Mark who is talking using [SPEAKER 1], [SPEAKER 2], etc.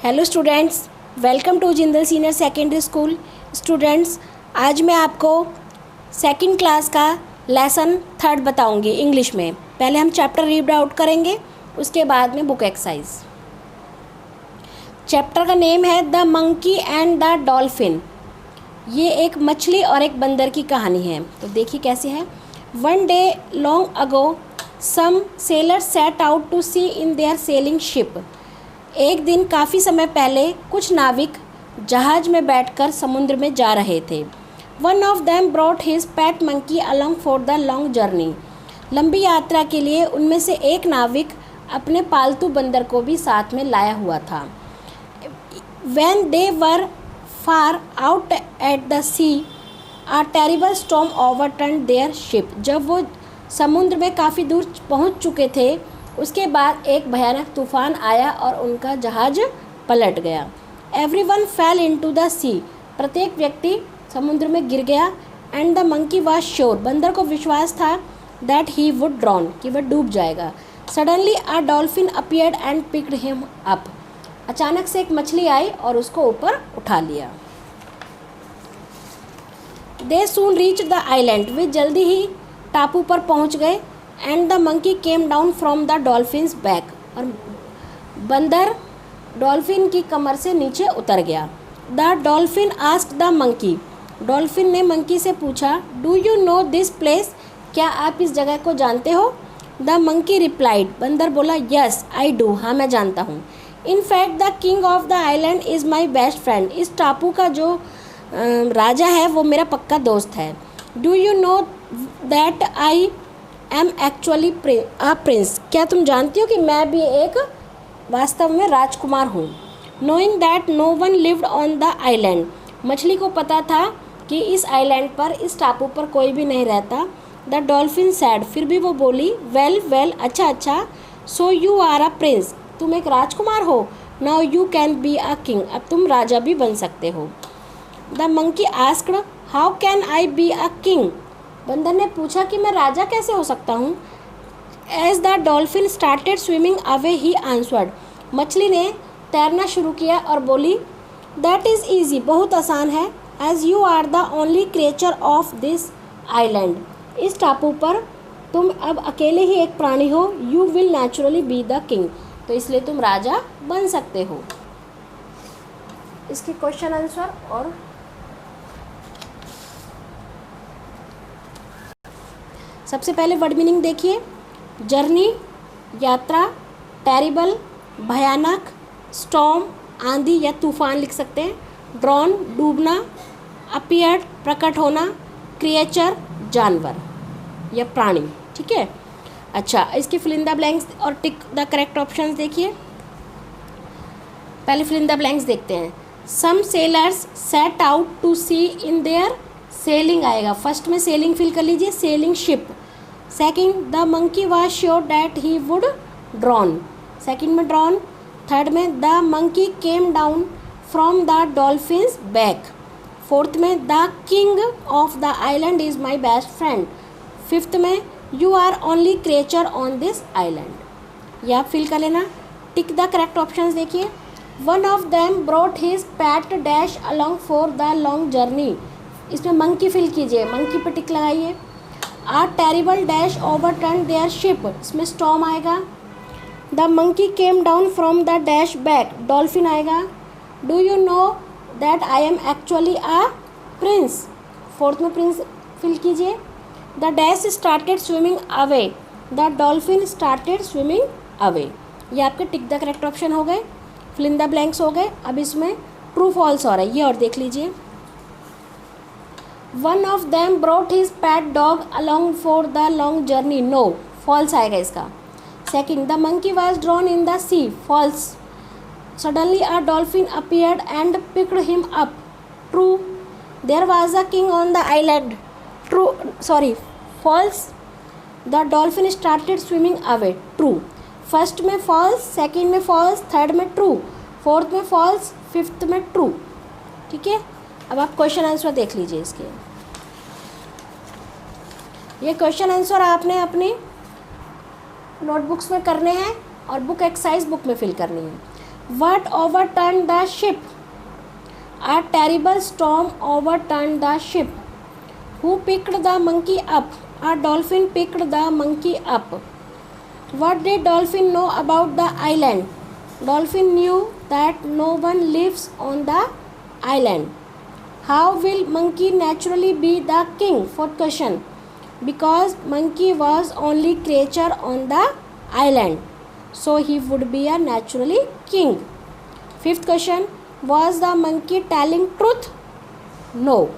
[SPEAKER 1] Hello students, welcome to Jindal senior secondary school. Students, आज मैं आपको सेकंड क्लास का लेसन 3 बताऊंगी इंग्लिश में। पहले हम चैप्टर रीड आउट करेंगे, उसके बाद में बुक एक्सरसाइज। चैप्टर का नेम है the monkey and the dolphin. ये एक मछली और एक बंदर की कहानी है। तो देखिए कैसे है। One day long ago some sailors set out to sea in their sailing ship. एक दिन काफ़ी समय पहले कुछ नाविक जहाज में बैठकर समुद्र में जा रहे थे। One of them brought his pet monkey along for the long journey. लंबी यात्रा के लिए उनमें से एक नाविक अपने पालतू बंदर को भी साथ में लाया हुआ था। When they were far out at the sea, a terrible storm overturned their ship. जब वो समुद्र में काफ़ी दूर पहुंच चुके थे, उसके बाद एक भयानक तूफान आया और उनका जहाज पलट गया। Everyone fell into the sea. प्रत्येक व्यक्ति समुद्र में गिर गया। And the monkey was sure. बंदर को विश्वास था that he would drown, कि वह डूब जाएगा। Suddenly a dolphin appeared and picked him up. अचानक से एक मछली आई और उसको ऊपर उठा लिया। They soon reached the island. वे जल्दी ही टापू पर पहुंच गए। And the monkey came down from the dolphin's back. और बंदर डॉल्फिन की कमर से नीचे उतर गया। The dolphin asked the monkey. Dolphin ने मंकी से पूछा, Do you know this place? क्या आप इस जगह को जानते हो? The monkey replied. बंदर बोला, Yes, I do. हाँ, मैं जानता हूँ। In fact, the king of the island is my best friend. इस टापू का जो राजा है वो मेरा पक्का दोस्त है। Do you know that I am actually a prince? क्या तुम जानती हो कि मैं भी एक वास्तव में राजकुमार हूँ। Knowing that no one lived on the island. मछली को पता था कि इस आइलैंड पर, इस टापू पर कोई भी नहीं रहता। The dolphin said. फिर भी वो बोली, Well, अच्छा अच्छा, so you are a prince. तुम एक राजकुमार हो। Now you can be a king. अब तुम राजा भी बन सकते हो। The monkey asked, How can I be a king? बंदर ने पूछा कि मैं राजा कैसे हो सकता हूँ। As the dolphin started swimming away, he answered. मछली ने तैरना शुरू किया और बोली, That is easy. बहुत आसान है। As you are the only creature of this island. इस टापू पर तुम अब अकेले ही एक प्राणी हो। You will naturally be the king. तो इसलिए तुम राजा बन सकते हो। इसके क्वेश्चन आंसर और सबसे पहले वर्ड मीनिंग देखिए। जर्नी यात्रा, टेरिबल भयानक, स्टॉर्म आंधी या तूफान लिख सकते हैं, ड्रॉन डूबना, अपीयर्ड प्रकट होना, क्रिएचर जानवर या प्राणी। ठीक है। अच्छा, इसके फिल इन द ब्लैंक्स और टिक द करेक्ट ऑप्शंस देखिए। पहले फिल इन द ब्लैंक्स देखते हैं। Some sailors set out to sea in their sailing आएगा। फर्स्ट में सेलिंग फिल कर लीजिए, sailing ship. Second, the monkey was sure that he would drown, second में drown. Third में, the monkey came down from the dolphin's back. Fourth में, the king of the island is my best friend. Fifth में, you are only creature on this island. यह आप fill कर लेना। Tick the correct options देखिए। One of them brought his pet dash along for the long journey. इसमें monkey fill कीजिए, monkey पे tick लगाइए। A terrible dash overturn their ship, इसमें स्टॉर्म आएगा। The monkey came down from the dash back, dolphin आएगा। Do you know that I am actually a prince, fourth में prince fill कीजिए। The dash started swimming away, the dolphin started swimming away. ये आपके tick the correct option हो गए, fill in the blanks हो गए। अब इसमें ट्रू फॉल्स हो रहा है, ये और देख लीजिए। One of them brought his pet dog along for the long journey, no false आएगा इसका। Second, the monkey was drawn in the sea, false. Suddenly a dolphin appeared and picked him up, true. There was a king on the island, true, sorry false. The dolphin started swimming away, true. First में false, second में false, third में true, fourth में false, fifth में true. ठीक है। अब आप question answer देख लीजिए इसके। ये क्वेश्चन आंसर आपने अपनी नोटबुक्स में करने हैं और बुक एक्सरसाइज बुक में फिल करनी है। What overturned the ship? A terrible storm overturned the ship. Who picked the monkey up? A dolphin picked the monkey up. What did dolphin know about the island? Dolphin knew that no one lives on the island. How will monkey naturally be the king? Fourth question. Because monkey was only creature on the island, so he would be a naturally king. Fifth question. Was the monkey telling truth? No.